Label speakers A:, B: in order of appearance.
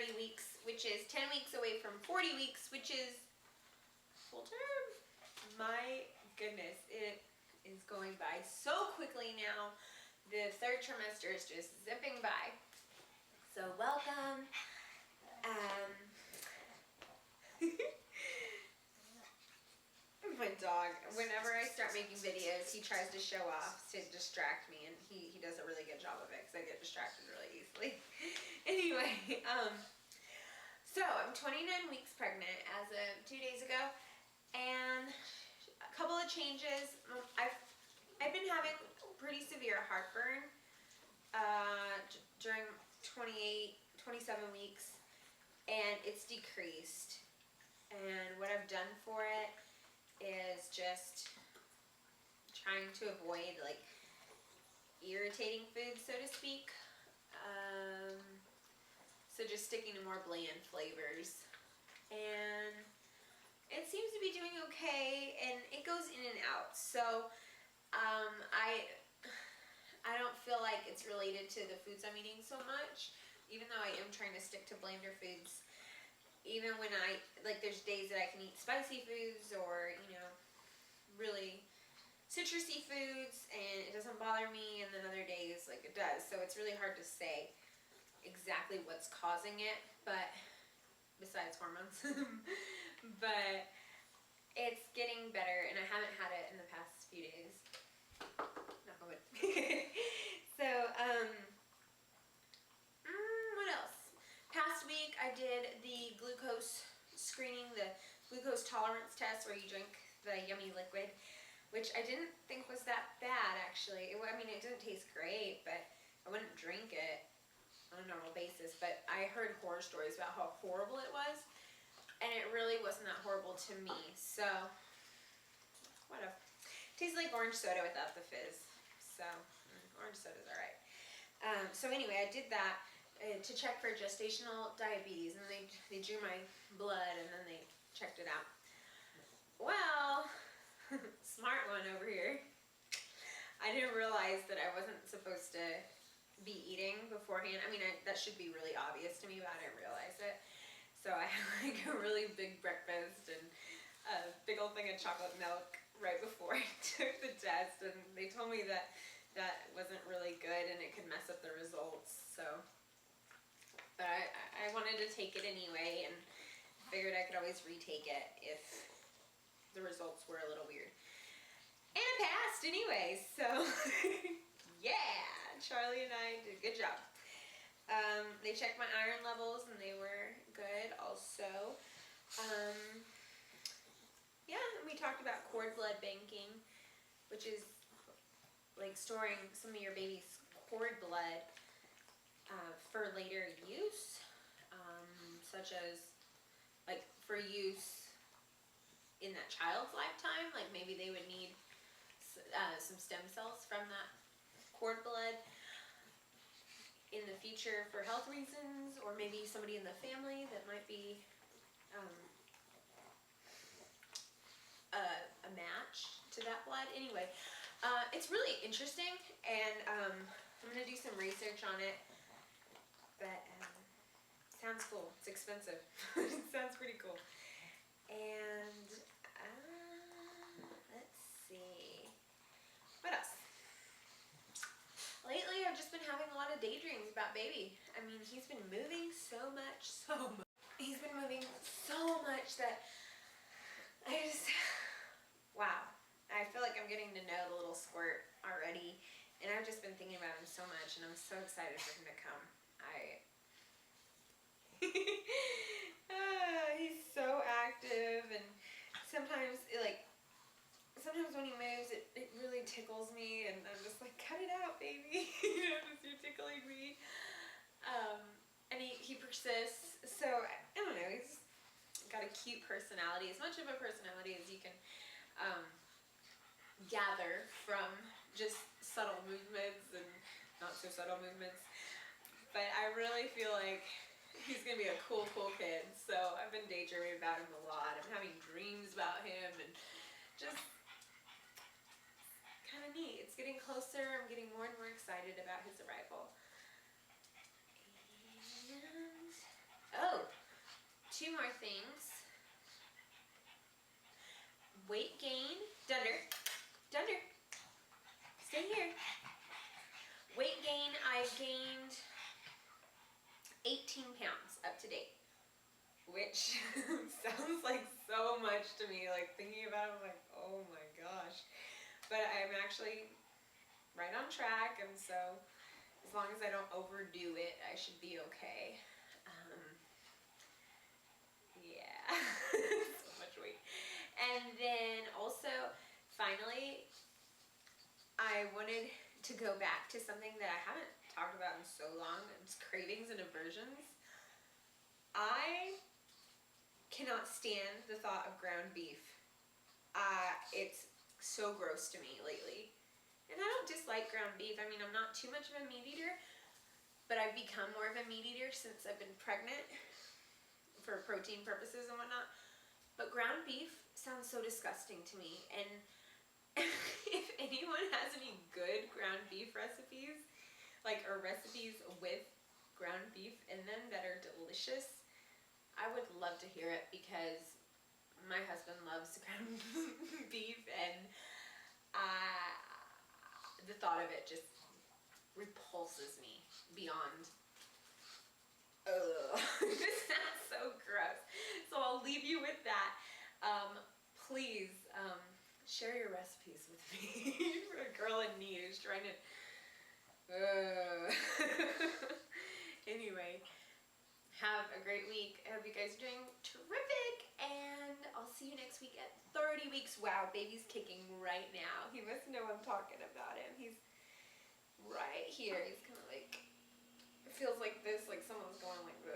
A: 30 weeks, which is 10 weeks away from 40 weeks, which is full term. My goodness, it is going by so quickly now. The third trimester is just zipping by. So welcome. My dog, whenever I start making videos, he tries to show off to distract me, and he does a really good job of it because I get distracted really easily. Anyway, so I'm 29 weeks pregnant as of 2 days ago, and a couple of changes. I've been having pretty severe heartburn during 27 weeks, and it's decreased. And what I've done for it is just trying to avoid like irritating foods, so to speak. So just sticking to more bland flavors, and it seems to be doing okay, and it goes in and out. So I don't feel like it's related to the foods I'm eating so much, even though I am trying to stick to blander foods. Even when there's days that I can eat spicy foods or, really citrusy foods and it doesn't bother me, and then other days like it does. So it's really hard to say exactly what's causing it, but besides hormones. But it's getting better, and I haven't had it in the past few days. Not good. So, what else? Past week I did the glucose screening, the glucose tolerance test where you drink the yummy liquid, which I didn't think was that bad actually. It didn't taste great, but I wouldn't drink it on a normal basis. But I heard horror stories about how horrible it was, and it really wasn't that horrible to me. So, whatever. Tastes like orange soda without the fizz. So, orange soda's alright. So anyway, I did that to check for gestational diabetes, and they drew my blood and then they checked it out. Well, smart one over here. I didn't realize that I wasn't supposed to be eating beforehand. That should be really obvious to me, but I didn't realize it. So I had like a really big breakfast and a big old thing of chocolate milk right before I took the test, and they told me that wasn't really good and it could mess up the results. So, but I wanted to take it anyway, and figured I could always retake it if the results were a little weird. And I passed anyway, so yeah, Charlie and I did a good job. They checked my iron levels and they were good also. Yeah, and we talked about cord blood banking, which is like storing some of your baby's cord blood for later use, such as like for use in that child's lifetime. Like maybe they would need some stem cells from that cord blood in the future for health reasons, or maybe somebody in the family that might be a match to that blood. Anyway, it's really interesting, and I'm going to do some research on it, but sounds cool. It's expensive. It sounds pretty cool. And let's see. What else? Lately, I've just been having a lot of daydreams about baby. He's been moving so much. He's been moving so much that wow. I feel like I'm getting to know the little squirt already, and I've just been thinking about him so much, and I'm so excited for him to come. He's so active, and sometimes when he moves, it really tickles me, and I'm just like, cut it out, baby. You're tickling me. And he persists, so I don't know, he's got a cute personality, as much of a personality as you can gather from just subtle movements and not so subtle movements. But I really feel like he's gonna be a cool kid. So I've been daydreaming about him a lot. I'm having dreams about him, and just kind of neat. It's getting closer. I'm getting more and more excited about his arrival. And which sounds like so much to me. Like thinking about it, I'm like, oh my gosh. But I'm actually right on track, and so as long as I don't overdo it, I should be okay. Yeah, so much weight. And then also, finally, I wanted to go back to something that I haven't talked about in so long. It's cravings and aversions. I cannot stand the thought of ground beef. It's so gross to me lately. And I don't dislike ground beef. I mean, I'm not too much of a meat eater, but I've become more of a meat eater since I've been pregnant for protein purposes and whatnot. But ground beef sounds so disgusting to me. And if anyone has any good ground beef recipes, or recipes with ground beef in them that are delicious, I would love to hear it, because my husband loves ground beef, and the thought of it just repulses me beyond. Ugh. It sounds so gross. So I'll leave you with that. Please share your recipes with me. For a girl in need who's trying to. Anyway, have a great week. I hope you guys are doing terrific, and I'll see you next week at 30 weeks. Wow, baby's kicking right now. He must know I'm talking about him. He's right here. He's kind of like, it feels like this, like someone's going like this.